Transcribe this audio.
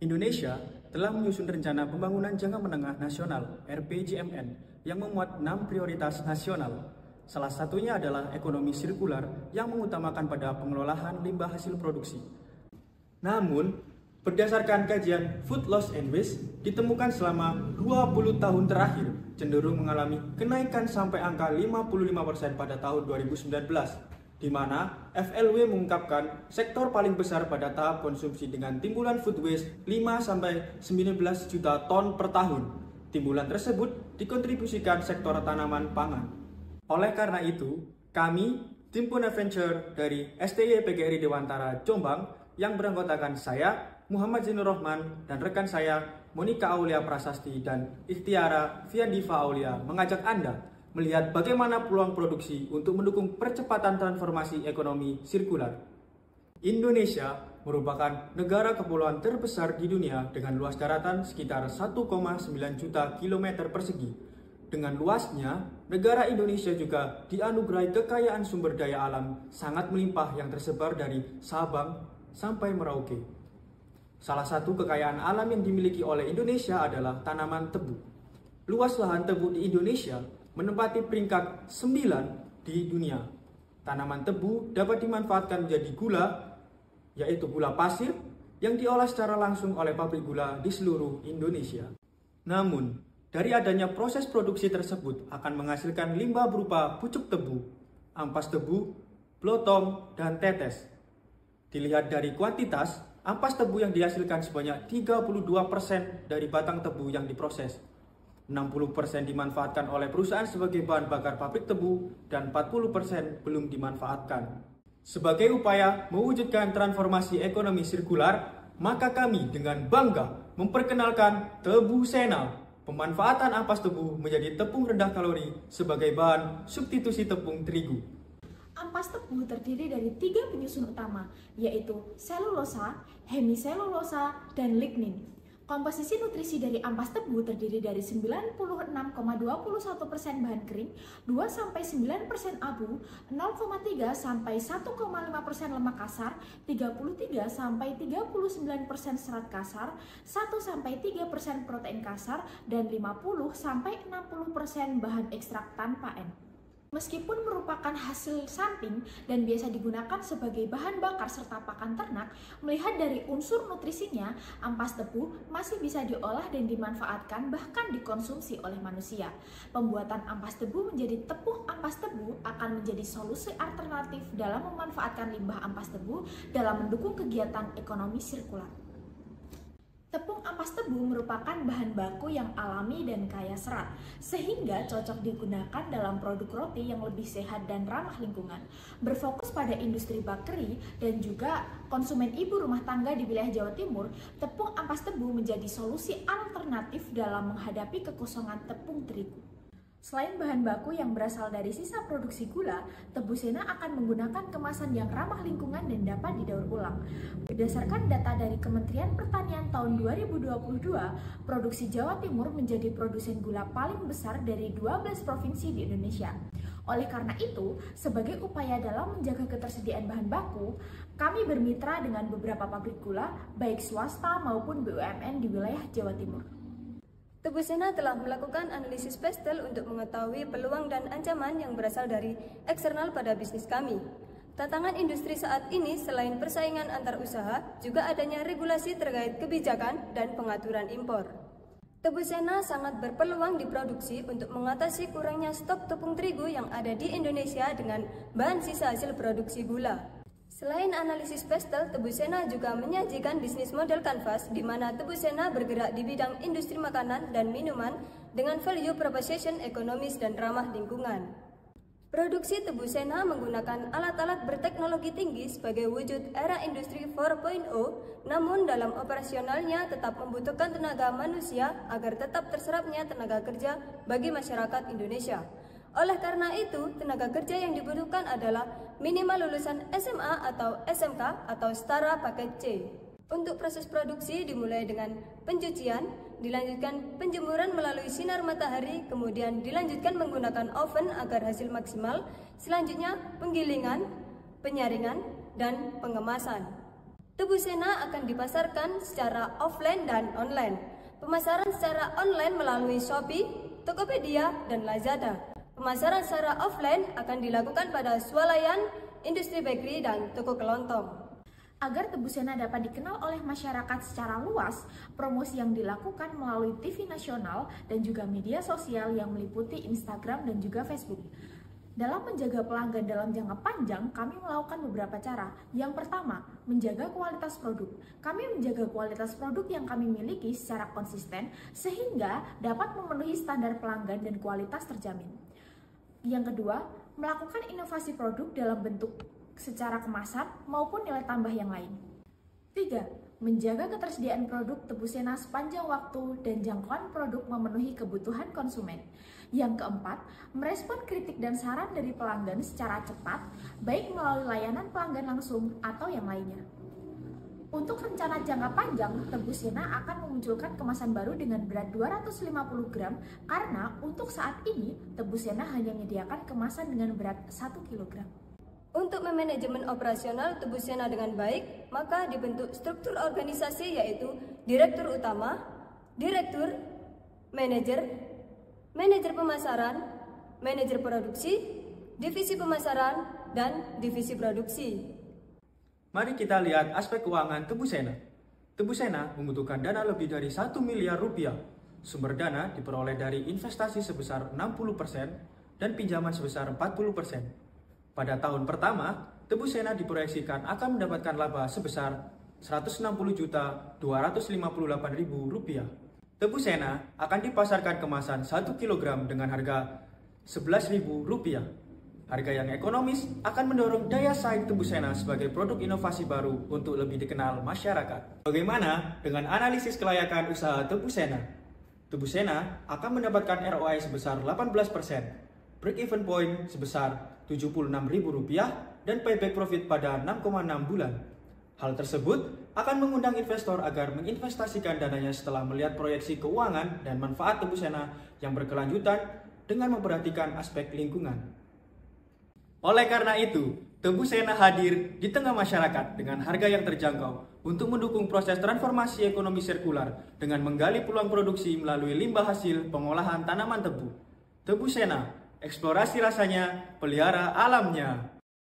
Indonesia telah menyusun Rencana Pembangunan Jangka Menengah Nasional (RPJMN) yang memuat 6 prioritas nasional. Salah satunya adalah ekonomi sirkular yang mengutamakan pada pengelolaan limbah hasil produksi. Namun, berdasarkan kajian Food Loss and Waste, ditemukan selama 20 tahun terakhir cenderung mengalami kenaikan sampai angka 55% pada tahun 2019. Di mana FLW mengungkapkan sektor paling besar pada tahap konsumsi dengan timbulan food waste 5-19 juta ton per tahun. Timbulan tersebut dikontribusikan sektor tanaman pangan. Oleh karena itu, kami, Tim Puna Venture dari STY PGRI Dewantara Jombang yang beranggotakan saya, Muhammad Zainur Rahman, dan rekan saya, Monika Aulia Prasasti dan Ikhtiara Fiandiva Aulia mengajak Anda melihat bagaimana peluang produksi untuk mendukung percepatan transformasi ekonomi sirkular. Indonesia merupakan negara kepulauan terbesar di dunia dengan luas daratan sekitar 1,9 juta kilometer persegi. Dengan luasnya, negara Indonesia juga dianugerahi kekayaan sumber daya alam sangat melimpah yang tersebar dari Sabang sampai Merauke. Salah satu kekayaan alam yang dimiliki oleh Indonesia adalah tanaman tebu. Luas lahan tebu di Indonesia menempati peringkat 9 di dunia. Tanaman tebu dapat dimanfaatkan menjadi gula, yaitu gula pasir, yang diolah secara langsung oleh pabrik gula di seluruh Indonesia. Namun, dari adanya proses produksi tersebut akan menghasilkan limbah berupa pucuk tebu, ampas tebu, blotong, dan tetes. Dilihat dari kuantitas, ampas tebu yang dihasilkan sebanyak 32% dari batang tebu yang diproses. 60% dimanfaatkan oleh perusahaan sebagai bahan bakar pabrik tebu dan 40% belum dimanfaatkan. Sebagai upaya mewujudkan transformasi ekonomi sirkular, maka kami dengan bangga memperkenalkan Tebu Sena. Pemanfaatan ampas tebu menjadi tepung rendah kalori sebagai bahan substitusi tepung terigu. Ampas tebu terdiri dari 3 penyusun utama, yaitu selulosa, hemiselulosa, dan lignin. Komposisi nutrisi dari ampas tebu terdiri dari 96,21% bahan kering, 2-9% abu, 0,3-1,5% lemak kasar, 33-39% serat kasar, 1-3% protein kasar, dan 50-60% bahan ekstrak tanpa N. Meskipun merupakan hasil samping dan biasa digunakan sebagai bahan bakar serta pakan ternak, melihat dari unsur nutrisinya, ampas tebu masih bisa diolah dan dimanfaatkan bahkan dikonsumsi oleh manusia. Pembuatan ampas tebu menjadi tepung ampas tebu akan menjadi solusi alternatif dalam memanfaatkan limbah ampas tebu dalam mendukung kegiatan ekonomi sirkular. Tepung ampas tebu merupakan bahan baku yang alami dan kaya serat, sehingga cocok digunakan dalam produk roti yang lebih sehat dan ramah lingkungan. Berfokus pada industri bakeri dan juga konsumen ibu rumah tangga di wilayah Jawa Timur, tepung ampas tebu menjadi solusi alternatif dalam menghadapi kekosongan tepung terigu. Selain bahan baku yang berasal dari sisa produksi gula, Tebu Sena akan menggunakan kemasan yang ramah lingkungan dan dapat didaur ulang. Berdasarkan data dari Kementerian Pertanian tahun 2022, produksi Jawa Timur menjadi produsen gula paling besar dari 12 provinsi di Indonesia. Oleh karena itu, sebagai upaya dalam menjaga ketersediaan bahan baku, kami bermitra dengan beberapa pabrik gula, baik swasta maupun BUMN di wilayah Jawa Timur. Tebu Sena telah melakukan analisis pestel untuk mengetahui peluang dan ancaman yang berasal dari eksternal pada bisnis kami. Tantangan industri saat ini selain persaingan antar usaha, juga adanya regulasi terkait kebijakan dan pengaturan impor. Tebu Sena sangat berpeluang diproduksi untuk mengatasi kurangnya stok tepung terigu yang ada di Indonesia dengan bahan sisa hasil produksi gula. Selain analisis pestel, Tebu Sena juga menyajikan bisnis model kanvas di mana Tebu Sena bergerak di bidang industri makanan dan minuman dengan value proposition ekonomis dan ramah lingkungan. Produksi Tebu Sena menggunakan alat-alat berteknologi tinggi sebagai wujud era industri 4.0, namun dalam operasionalnya tetap membutuhkan tenaga manusia agar tetap terserapnya tenaga kerja bagi masyarakat Indonesia. Oleh karena itu, tenaga kerja yang dibutuhkan adalah minimal lulusan SMA atau SMK atau setara paket C. Untuk proses produksi dimulai dengan pencucian, dilanjutkan penjemuran melalui sinar matahari, kemudian dilanjutkan menggunakan oven agar hasil maksimal, selanjutnya penggilingan, penyaringan, dan pengemasan. Tebu Sena akan dipasarkan secara offline dan online. Pemasaran secara online melalui Shopee, Tokopedia, dan Lazada. Pemasaran secara offline akan dilakukan pada swalayan, industri bakery, dan toko kelontong. Agar Tebu Sena dapat dikenal oleh masyarakat secara luas, promosi yang dilakukan melalui TV nasional dan juga media sosial yang meliputi Instagram dan juga Facebook. Dalam menjaga pelanggan dalam jangka panjang, kami melakukan beberapa cara. Yang pertama, menjaga kualitas produk. Kami menjaga kualitas produk yang kami miliki secara konsisten sehingga dapat memenuhi standar pelanggan dan kualitas terjamin. Yang kedua, melakukan inovasi produk dalam bentuk secara kemasan maupun nilai tambah yang lain. 3. Menjaga ketersediaan produk Tebu Sena sepanjang waktu dan jangkauan produk memenuhi kebutuhan konsumen. Yang keempat, merespon kritik dan saran dari pelanggan secara cepat, baik melalui layanan pelanggan langsung atau yang lainnya. Untuk rencana jangka panjang, Tebu Sena akan memunculkan kemasan baru dengan berat 250 gram karena untuk saat ini Tebu Sena hanya menyediakan kemasan dengan berat 1 kg. Untuk memanajemen operasional Tebu Sena dengan baik, maka dibentuk struktur organisasi yaitu Direktur Utama, Direktur, Manajer, Manajer Pemasaran, Manajer Produksi, Divisi Pemasaran, dan Divisi Produksi. Mari kita lihat aspek keuangan Tebu Sena. Tebu Sena membutuhkan dana lebih dari 1 miliar rupiah. Sumber dana diperoleh dari investasi sebesar 60% dan pinjaman sebesar 40%. Pada tahun pertama, Tebu Sena diproyeksikan akan mendapatkan laba sebesar Rp160.258.000. Tebu Sena akan dipasarkan kemasan 1 kg dengan harga Rp11.000. Harga yang ekonomis akan mendorong daya saing Tebu Sena sebagai produk inovasi baru untuk lebih dikenal masyarakat. Bagaimana dengan analisis kelayakan usaha Tebu Sena? Tebu Sena akan mendapatkan ROI sebesar 18%, break-even point sebesar Rp76.000 dan payback profit pada 6,6 bulan. Hal tersebut akan mengundang investor agar menginvestasikan dananya setelah melihat proyeksi keuangan dan manfaat Tebu Sena yang berkelanjutan dengan memperhatikan aspek lingkungan. Oleh karena itu, Tebu Sena hadir di tengah masyarakat dengan harga yang terjangkau untuk mendukung proses transformasi ekonomi sirkular dengan menggali peluang produksi melalui limbah hasil pengolahan tanaman tebu. Tebu Sena, eksplorasi rasanya, pelihara alamnya.